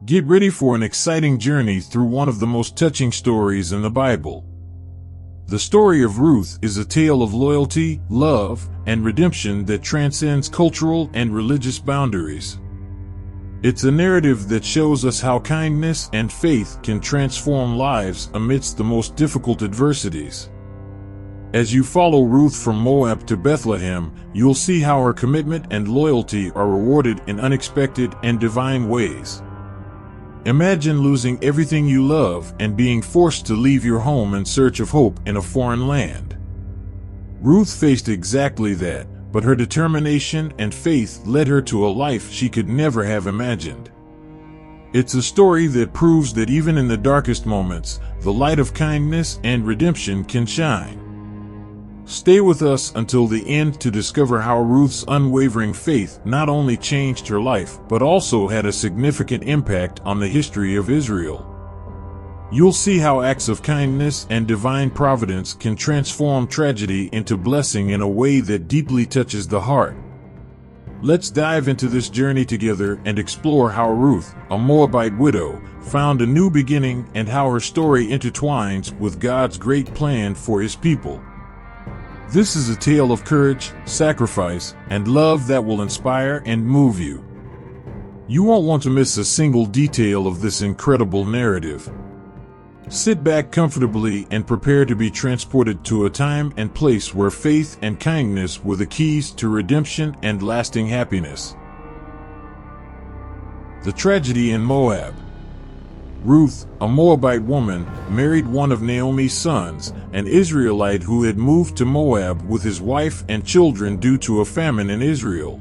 Get ready for an exciting journey through one of the most touching stories in the Bible. The story of Ruth is a tale of loyalty, love, and redemption that transcends cultural and religious boundaries. It's a narrative that shows us how kindness and faith can transform lives amidst the most difficult adversities. As you follow Ruth from Moab to Bethlehem, you'll see how her commitment and loyalty are rewarded in unexpected and divine ways. Imagine losing everything you love and being forced to leave your home in search of hope in a foreign land. Ruth faced exactly that, but her determination and faith led her to a life she could never have imagined. It's a story that proves that even in the darkest moments, the light of kindness and redemption can shine. Stay with us until the end to discover how Ruth's unwavering faith not only changed her life but also had a significant impact on the history of Israel. You'll see how acts of kindness and divine providence can transform tragedy into blessing in a way that deeply touches the heart. Let's dive into this journey together and explore how Ruth, a Moabite widow, found a new beginning and how her story intertwines with God's great plan for His people. This is a tale of courage, sacrifice, and love that will inspire and move you. You won't want to miss a single detail of this incredible narrative. Sit back comfortably and prepare to be transported to a time and place where faith and kindness were the keys to redemption and lasting happiness. The tragedy in Moab. Ruth, a Moabite woman, married one of Naomi's sons, an Israelite who had moved to Moab with his wife and children due to a famine in Israel.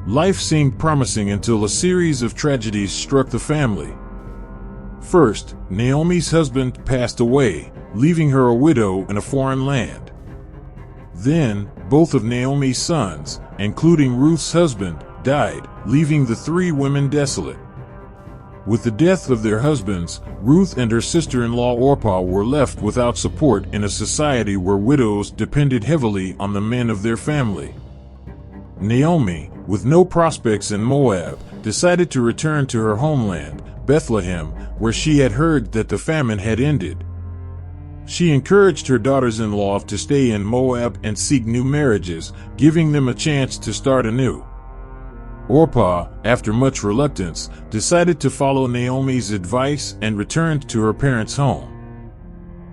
Life seemed promising until a series of tragedies struck the family. First, Naomi's husband passed away, leaving her a widow in a foreign land. Then, both of Naomi's sons, including Ruth's husband, died, leaving the three women desolate. With the death of their husbands, Ruth and her sister-in-law Orpah were left without support in a society where widows depended heavily on the men of their family. Naomi, with no prospects in Moab, decided to return to her homeland, Bethlehem, where she had heard that the famine had ended. She encouraged her daughters-in-law to stay in Moab and seek new marriages, giving them a chance to start anew. Orpah, after much reluctance, decided to follow Naomi's advice and returned to her parents' home.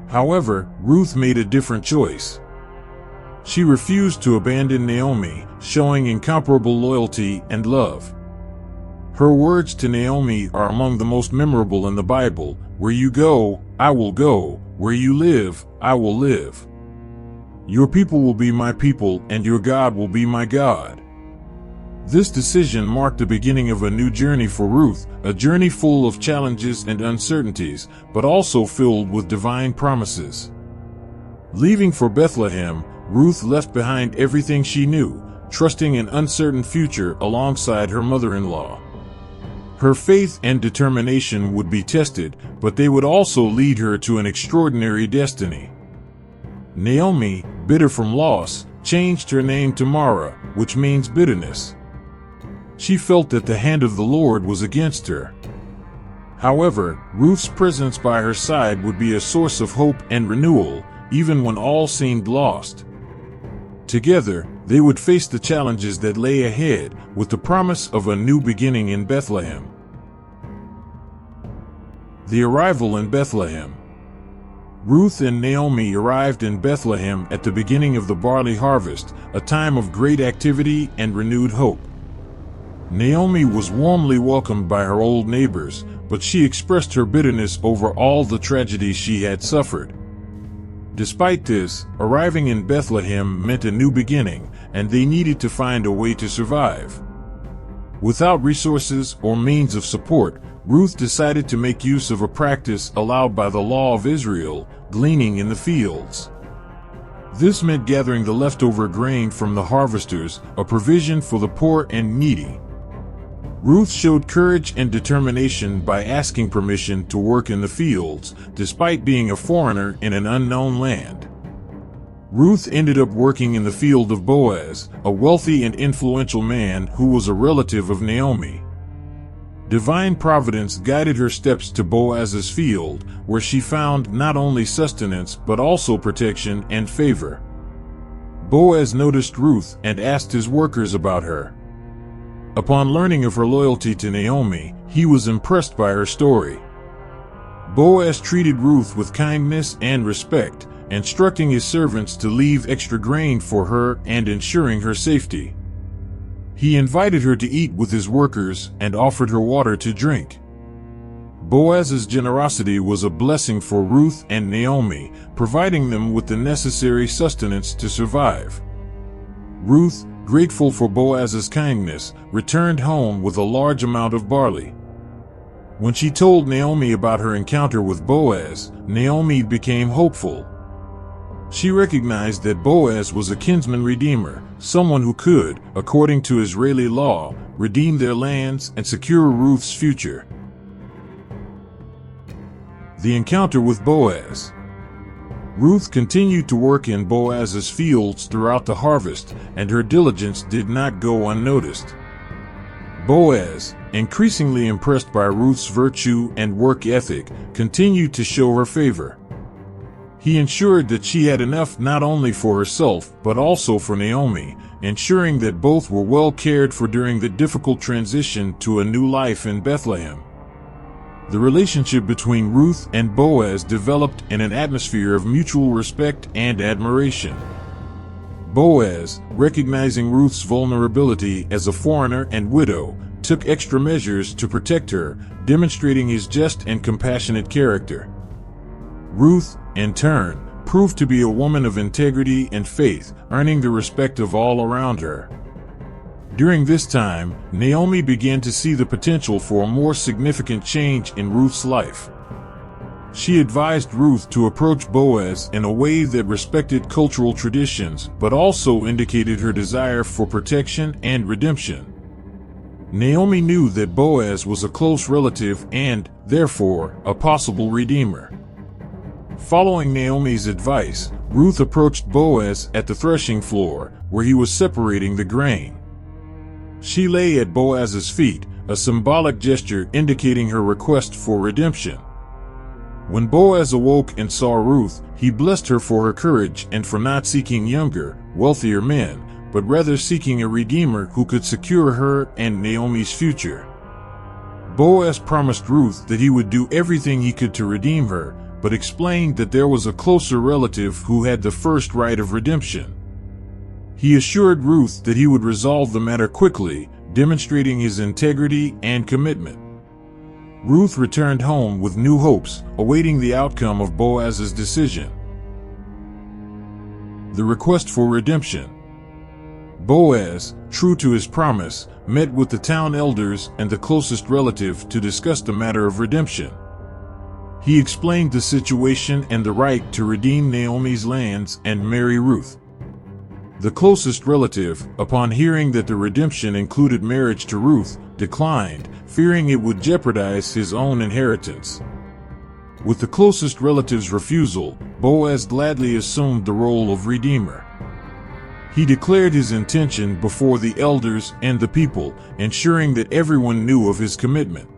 However, Ruth made a different choice. She refused to abandon Naomi, showing incomparable loyalty and love. Her words to Naomi are among the most memorable in the Bible: "Where you go, I will go. Where you live, I will live. Your people will be my people, and your God will be my God." This decision marked the beginning of a new journey for Ruth, a journey full of challenges and uncertainties, but also filled with divine promises. Leaving for Bethlehem, Ruth left behind everything she knew, trusting an uncertain future alongside her mother-in-law. Her faith and determination would be tested, but they would also lead her to an extraordinary destiny. Naomi, bitter from loss, changed her name to Mara, which means bitterness. She felt that the hand of the Lord was against her. However, Ruth's presence by her side would be a source of hope and renewal, even when all seemed lost. Together, they would face the challenges that lay ahead, with the promise of a new beginning in Bethlehem. The arrival in Bethlehem. Ruth and Naomi arrived in Bethlehem at the beginning of the barley harvest, a time of great activity and renewed hope. Naomi was warmly welcomed by her old neighbors, but she expressed her bitterness over all the tragedies she had suffered. Despite this, arriving in Bethlehem meant a new beginning, and they needed to find a way to survive. Without resources or means of support, Ruth decided to make use of a practice allowed by the law of Israel, gleaning in the fields. This meant gathering the leftover grain from the harvesters, a provision for the poor and needy. Ruth showed courage and determination by asking permission to work in the fields, despite being a foreigner in an unknown land. Ruth ended up working in the field of Boaz, a wealthy and influential man who was a relative of Naomi. Divine providence guided her steps to Boaz's field, where she found not only sustenance but also protection and favor. Boaz noticed Ruth and asked his workers about her. Upon learning of her loyalty to Naomi, he was impressed by her story. Boaz treated Ruth with kindness and respect, instructing his servants to leave extra grain for her and ensuring her safety. He invited her to eat with his workers and offered her water to drink. Boaz's generosity was a blessing for Ruth and Naomi, providing them with the necessary sustenance to survive. Ruth, grateful for Boaz's kindness, returned home with a large amount of barley. When she told Naomi about her encounter with Boaz, Naomi became hopeful. She recognized that Boaz was a kinsman redeemer, someone who could, according to Israeli law, redeem their lands and secure Ruth's future. The encounter with Boaz. Ruth continued to work in Boaz's fields throughout the harvest, and her diligence did not go unnoticed. Boaz, increasingly impressed by Ruth's virtue and work ethic, continued to show her favor. He ensured that she had enough not only for herself but also for Naomi, ensuring that both were well cared for during the difficult transition to a new life in Bethlehem. The relationship between Ruth and Boaz developed in an atmosphere of mutual respect and admiration. Boaz, recognizing Ruth's vulnerability as a foreigner and widow, took extra measures to protect her, demonstrating his just and compassionate character. Ruth, in turn, proved to be a woman of integrity and faith, earning the respect of all around her. During this time, Naomi began to see the potential for a more significant change in Ruth's life. She advised Ruth to approach Boaz in a way that respected cultural traditions but also indicated her desire for protection and redemption. Naomi knew that Boaz was a close relative and, therefore, a possible redeemer. Following Naomi's advice, Ruth approached Boaz at the threshing floor, where he was separating the grain. She lay at Boaz's feet, a symbolic gesture indicating her request for redemption. When Boaz awoke and saw Ruth, he blessed her for her courage and for not seeking younger, wealthier men, but rather seeking a redeemer who could secure her and Naomi's future. Boaz promised Ruth that he would do everything he could to redeem her, but explained that there was a closer relative who had the first right of redemption. He assured Ruth that he would resolve the matter quickly, demonstrating his integrity and commitment. Ruth returned home with new hopes, awaiting the outcome of Boaz's decision. The request for redemption. Boaz, true to his promise, met with the town elders and the closest relative to discuss the matter of redemption. He explained the situation and the right to redeem Naomi's lands and marry Ruth. The closest relative, upon hearing that the redemption included marriage to Ruth, declined, fearing it would jeopardize his own inheritance. With the closest relative's refusal, Boaz gladly assumed the role of redeemer. He declared his intention before the elders and the people, ensuring that everyone knew of his commitment.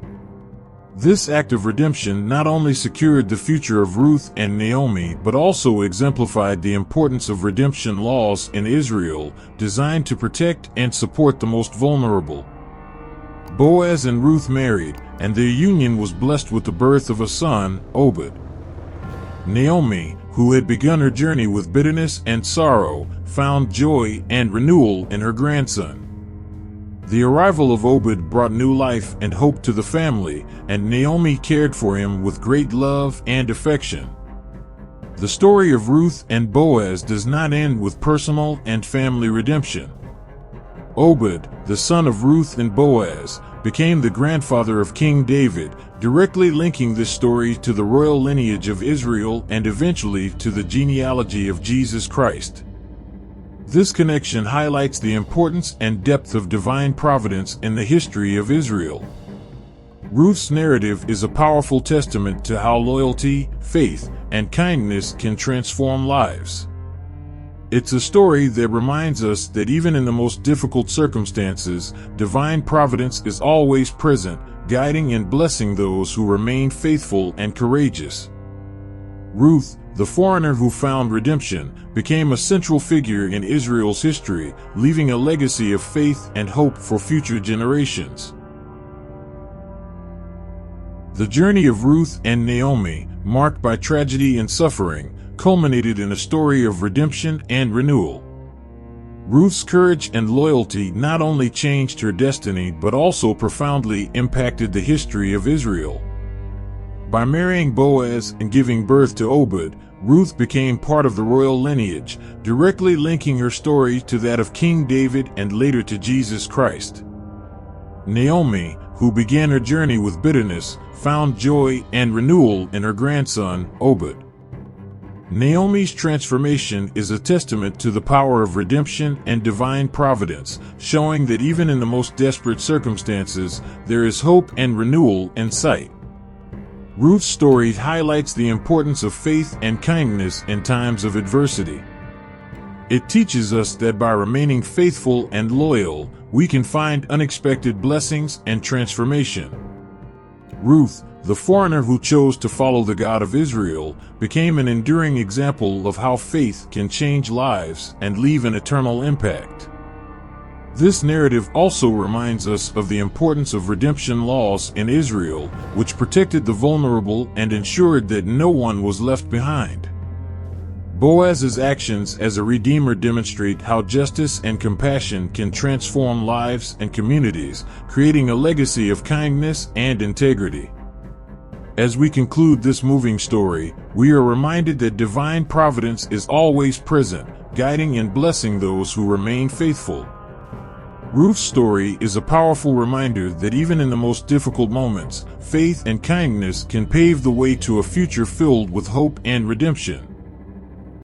This act of redemption not only secured the future of Ruth and Naomi but also exemplified the importance of redemption laws in Israel, designed to protect and support the most vulnerable. Boaz and Ruth married, and their union was blessed with the birth of a son, Obed. Naomi, who had begun her journey with bitterness and sorrow, found joy and renewal in her grandson. The arrival of Obed brought new life and hope to the family, and Naomi cared for him with great love and affection. The story of Ruth and Boaz does not end with personal and family redemption. Obed, the son of Ruth and Boaz, became the grandfather of King David, directly linking this story to the royal lineage of Israel and eventually to the genealogy of Jesus Christ. This connection highlights the importance and depth of divine providence in the history of Israel. Ruth's narrative is a powerful testament to how loyalty, faith, and kindness can transform lives. It's a story that reminds us that even in the most difficult circumstances, divine providence is always present, guiding and blessing those who remain faithful and courageous. Ruth, the foreigner who found redemption, became a central figure in Israel's history, leaving a legacy of faith and hope for future generations. The journey of Ruth and Naomi, marked by tragedy and suffering, culminated in a story of redemption and renewal. Ruth's courage and loyalty not only changed her destiny but also profoundly impacted the history of Israel. By marrying Boaz and giving birth to Obed, Ruth became part of the royal lineage, directly linking her story to that of King David and later to Jesus Christ. Naomi, who began her journey with bitterness, found joy and renewal in her grandson, Obed. Naomi's transformation is a testament to the power of redemption and divine providence, showing that even in the most desperate circumstances, there is hope and renewal in sight. Ruth's story highlights the importance of faith and kindness in times of adversity. It teaches us that by remaining faithful and loyal, we can find unexpected blessings and transformation. Ruth, the foreigner who chose to follow the God of Israel, became an enduring example of how faith can change lives and leave an eternal impact. This narrative also reminds us of the importance of redemption laws in Israel, which protected the vulnerable and ensured that no one was left behind. Boaz's actions as a redeemer demonstrate how justice and compassion can transform lives and communities, creating a legacy of kindness and integrity. As we conclude this moving story, we are reminded that divine providence is always present, guiding and blessing those who remain faithful. Ruth's story is a powerful reminder that even in the most difficult moments, faith and kindness can pave the way to a future filled with hope and redemption.